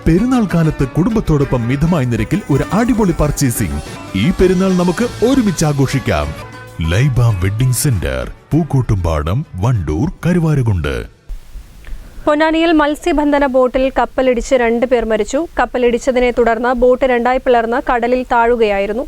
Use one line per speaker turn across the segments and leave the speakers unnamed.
പെരുന്നാൾ കാലത്ത് കുടുംബത്തോടൊപ്പം മിതമായ നിരക്കിൽ ഒരു അടിപൊളി പർച്ചേസിംഗ്. ഈ പെരുന്നാൾ നമുക്ക് ഒരുമിച്ച് ആഘോഷിക്കാം. Laiba wedding centre, Pookkottumpadam, Wandoor, Karuvarakundu.
പൊന്നാനിയിൽ മത്സ്യബന്ധന ബോട്ടിൽ കപ്പലിടിച്ച് 2 പേർ മരിച്ചു. കപ്പലിടിച്ചതിനെ തുടർന്ന് ബോട്ട് 2ആയി പിളർന്ന് കടലിൽ താഴുകയായിരുന്നു.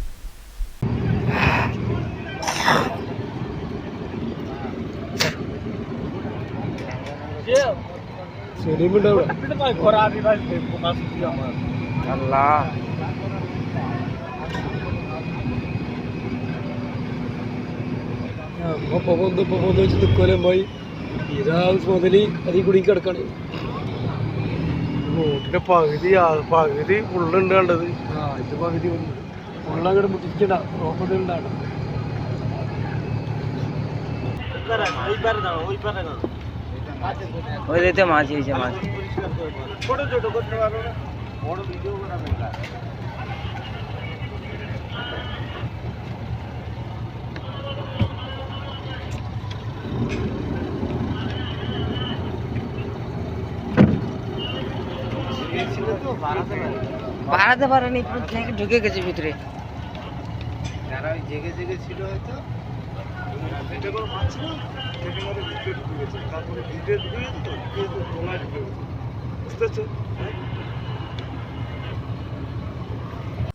മുതൽ അതിൽ കൂടി കിടക്കാണ്. ബോട്ടിന്റെ പകുതി ഫുള്ളുണ്ട് കണ്ടത്. ഇത് പകുതി ഫുള്ളങ്ങോട്ട് മുട്ടിക്കണ്ട, റോക്കോട്ട് ഉണ്ടാണ്.
বাড়াতে পারেনি, ঢুকে গেছে ভিতরে।
যারা জেগে ছিল হয়তো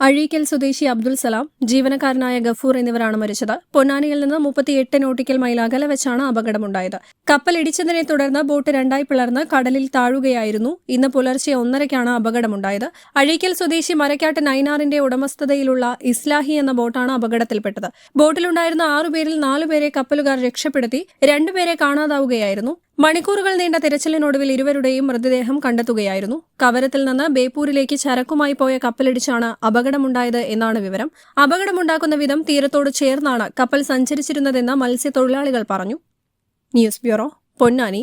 അഴീക്കൽ സ്വദേശി അബ്ദുൽ സലാം, ജീവനക്കാരനായ ഗഫൂർ എന്നിവരാണ് മരിച്ചത്. പൊന്നാനിയിൽ നിന്ന് 38 നോട്ടിക്കൽ മൈൽ അകലെ വെച്ചാണ് അപകടമുണ്ടായത്. കപ്പലിടിച്ചതിനെ തുടർന്ന് ബോട്ട് 2ആയി പിളർന്ന് കടലിൽ താഴുകയായിരുന്നു. ഇന്ന് പുലർച്ചെ 1:30-ക്കാണ് അപകടമുണ്ടായത്. അഴീക്കൽ സ്വദേശി മരക്കാട്ട് നൈനാറിന്റെ ഉടമസ്ഥതയിലുള്ള ഇസ്ലാഹി എന്ന ബോട്ടാണ് അപകടത്തിൽപ്പെട്ടത്. ബോട്ടിലുണ്ടായിരുന്ന 6 പേരിൽ 4 പേരെ കപ്പലുകാർ രക്ഷപ്പെടുത്തി, 2 പേരെ കാണാതാവുകയായിരുന്നു. മണിക്കൂറുകൾ നീണ്ട തിരച്ചിലിനൊടുവിൽ ഇരുവരുടെയും മൃതദേഹം കണ്ടെത്തുകയായിരുന്നു. കവരത്തിൽ നിന്ന് ബേപ്പൂരിലേക്ക് ചരക്കുമായി പോയ കപ്പലിടിച്ചാണ് അപകടമുണ്ടായത് എന്നാണ് വിവരം. അപകടമുണ്ടാക്കുന്ന വിധം തീരത്തോട് ചേർന്നാണ് കപ്പൽ സഞ്ചരിച്ചിരുന്നതെന്ന് മത്സ്യത്തൊഴിലാളികൾ പറഞ്ഞു. News bureau, Ponnani.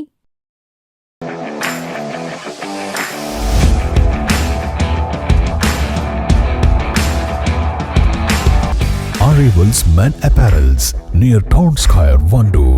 Arrivals Men Apparels near Town Square, Vandoor.